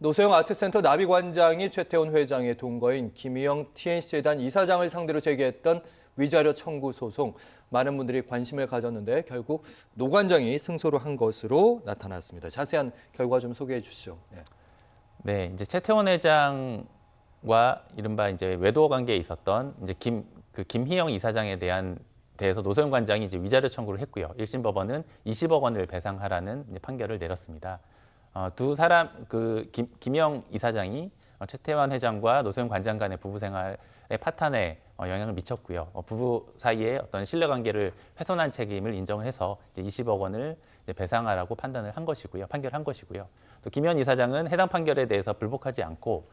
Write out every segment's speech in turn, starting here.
노소영 아트센터 나비관장이 최태원 회장의 동거인 김희영 TNC재단 이사장을 상대로 제기했던 위자료 청구 소송. 많은 분들이 관심을 가졌는데 결국 노 관장이 승소를 한 것으로 나타났습니다. 자세한 결과 좀 소개해 주시죠. 네, 이제 최태원 회장과 이른바 이제 외도 관계에 있었던 이제 김희영 이사장에 대해서 노소영 관장이 이제 위자료 청구를 했고요. 1심 법원은 20억 원을 배상하라는 이제 판결을 내렸습니다. 두 사람 김희영 이사장이 최태원 회장과 노소영 관장 간의 부부 생활의 파탄에 영향을 미쳤고요. 부부 사이의 어떤 신뢰관계를 훼손한 책임을 인정을 해서 이제 20억 원을 이제 배상하라고 판결한 것이고요. 또 김희영 이사장은 해당 판결에 대해서 불복하지 않고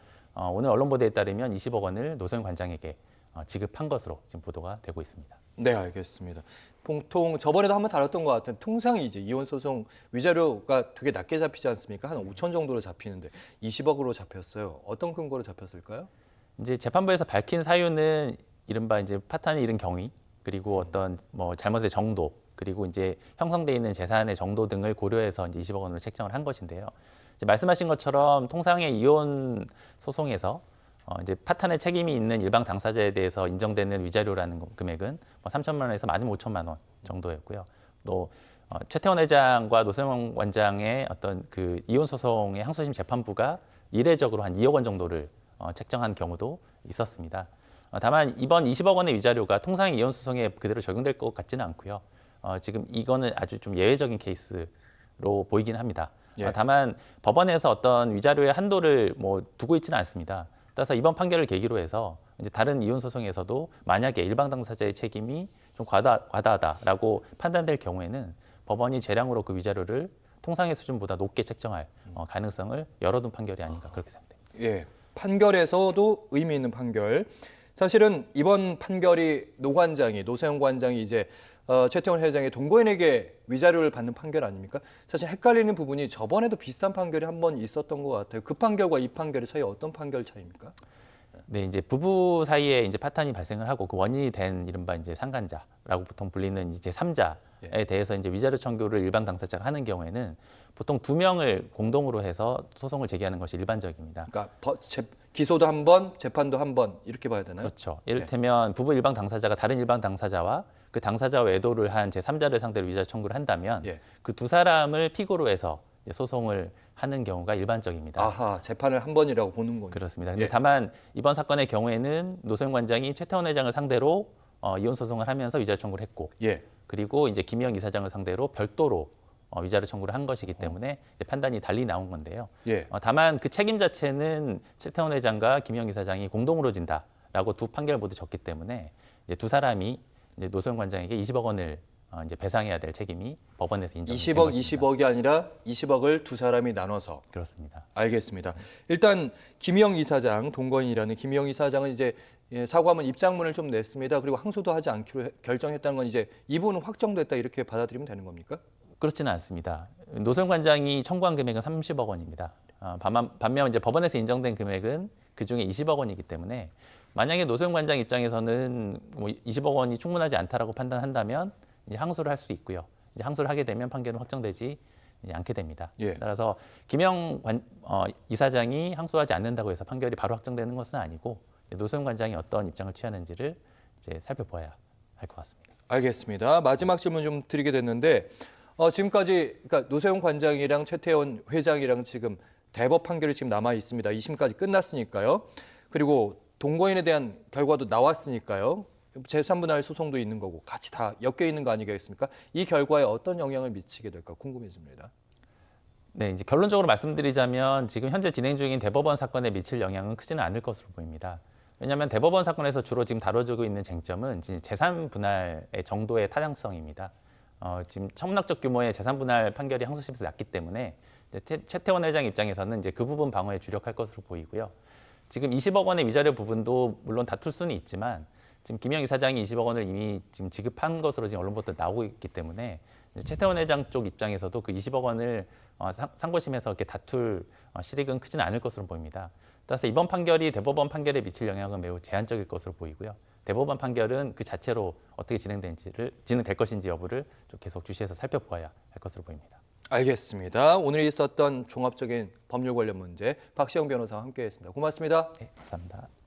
오늘 언론 보도에 따르면 20억 원을 노소영 관장에게 지급한 것으로 지금 보도가 되고 있습니다. 네, 알겠습니다. 보통 저번에도 한번 다뤘던 것 같은 통상이 이제 이혼 소송 위자료가 되게 낮게 잡히지 않습니까? 한 5천 정도로 잡히는데 20억으로 잡혔어요. 어떤 근거로 잡혔을까요? 이제 재판부에서 밝힌 사유는 이른바 이제 파탄이 이른 경위, 그리고 어떤 뭐 잘못의 정도, 그리고 이제 형성돼 있는 재산의 정도 등을 고려해서 이제 20억 원으로 책정을 한 것인데요. 이제 말씀하신 것처럼 통상의 이혼 소송에서 이제 파탄의 책임이 있는 일방 당사자에 대해서 인정되는 위자료라는 금액은 뭐 3천만 원에서 많으면 5천만 원 정도였고요. 또 최태원 회장과 노소영 관장의 어떤 그 이혼 소송의 항소심 재판부가 이례적으로 한 2억 원 정도를 책정한 경우도 있었습니다. 다만 이번 20억 원의 위자료가 통상의 이혼 소송에 그대로 적용될 것 같지는 않고요. 지금 이거는 아주 좀 예외적인 케이스로 보이긴 합니다. 예. 다만 법원에서 어떤 위자료의 한도를 뭐 두고 있지는 않습니다. 따라서 이번 판결을 계기로 해서 이제 다른 이혼 소송에서도 만약에 일방 당사자의 책임이 좀 과다하다라고 판단될 경우에는 법원이 재량으로 그 위자료를 통상의 수준보다 높게 책정할 가능성을 열어둔 판결이 아닌가 그렇게 생각됩니다. 예, 판결에서도 의미 있는 판결. 사실은 이번 판결이 노소영 관장이 이제 최태원 회장의 동거인에게 위자료를 받는 판결 아닙니까? 사실 헷갈리는 부분이 저번에도 비슷한 판결이 한 번 있었던 것 같아요. 그 판결과 이 판결의 차이 어떤 판결 차이입니까? 네, 이제 부부 사이에 이제 파탄이 발생을 하고 그 원인이 된 이른바 이제 상간자라고 보통 불리는 이제 3자에 대해서 이제 위자료 청구를 일방 당사자가 하는 경우에는 보통 2명을 공동으로 해서 소송을 제기하는 것이 일반적입니다. 그러니까 기소도 한 번, 재판도 한 번 이렇게 봐야 되나요? 그렇죠. 이를테면 부부 일방 당사자가 다른 일방 당사자와 그 당사자와 외도를 한 제3자를 상대로 위자료 청구를 한다면 그 두 사람을 피고로 해서 이제 소송을 하는 경우가 일반적입니다. 아하, 재판을 한 번이라고 보는군요. 그렇습니다. 근데 다만 이번 사건의 경우에는 노소영 관장이 최태원 회장을 상대로 이혼 소송을 하면서 위자료 청구를 했고, 그리고 이제 김희영 이사장을 상대로 별도로 위자료 청구를 한 것이기 때문에 이제 판단이 달리 나온 건데요. 다만 그 책임 자체는 최태원 회장과 김희영 이사장이 공동으로 진다라고 두 판결 모두 졌기 때문에 이제 두 사람이 이제 노소영 관장에게 20억 원을 이제 배상해야 될 책임이 법원에서 인정된 20억, 것입니다. 20억이 아니라 20억을 두 사람이 나눠서. 그렇습니다. 알겠습니다. 일단 김희영 이사장, 동거인이라는 김희영 이사장은 이제 사과문 입장문을 좀 냈습니다. 그리고 항소도 하지 않기로 결정했다는 건 이제 이 부분은 확정됐다 이렇게 받아들이면 되는 겁니까? 그렇지는 않습니다. 노소영 관장이 청구한 금액은 30억 원입니다. 반면 이제 법원에서 인정된 금액은 그 중에 20억 원이기 때문에 만약에 노소영 관장 입장에서는 뭐 20억 원이 충분하지 않다라고 판단한다면 이제 항소를 할 수 있고요. 이제 항소를 하게 되면 판결은 확정되지 않게 됩니다. 따라서 김영 이사장이 항소하지 않는다고 해서 판결이 바로 확정되는 것은 아니고 노소영 관장이 어떤 입장을 취하는지를 이제 살펴봐야 할 것 같습니다. 알겠습니다. 마지막 질문 좀 드리게 됐는데 지금까지 그러니까 노소영 관장이랑 최태원 회장이랑 지금 대법 판결이 지금 남아 있습니다. 2심까지 끝났으니까요. 그리고 동거인에 대한 결과도 나왔으니까요. 제3분할 소송도 있는 거고 같이 다 엮여 있는 거 아니겠습니까? 이 결과에 어떤 영향을 미치게 될까 궁금해집니다. 네, 이제 결론적으로 말씀드리자면 지금 현재 진행 중인 대법원 사건에 미칠 영향은 크지는 않을 것으로 보입니다. 왜냐하면 대법원 사건에서 주로 지금 다뤄지고 있는 쟁점은 재산 분할의 정도의 타당성입니다. 지금 천문학적 규모의 재산 분할 판결이 항소심에서 났기 때문에 이제 최태원 회장 입장에서는 이제 그 부분 방어에 주력할 것으로 보이고요. 지금 20억 원의 위자료 부분도 물론 다툴 수는 있지만 지금 김영 이사장이 20억 원을 이미 지금 지급한 것으로 지금 언론보도 나오고 있기 때문에 최태원 회장 쪽 입장에서도 그 20억 원을 상고심에서 이렇게 다툴 실익은 크지는 않을 것으로 보입니다. 따라서 이번 판결이 대법원 판결에 미칠 영향은 매우 제한적일 것으로 보이고요. 대법원 판결은 그 자체로 어떻게 진행될 것인지 여부를 좀 계속 주시해서 살펴보아야 할 것으로 보입니다. 알겠습니다. 오늘 있었던 종합적인 법률 관련 문제 박시영 변호사와 함께했습니다. 고맙습니다. 네, 감사합니다.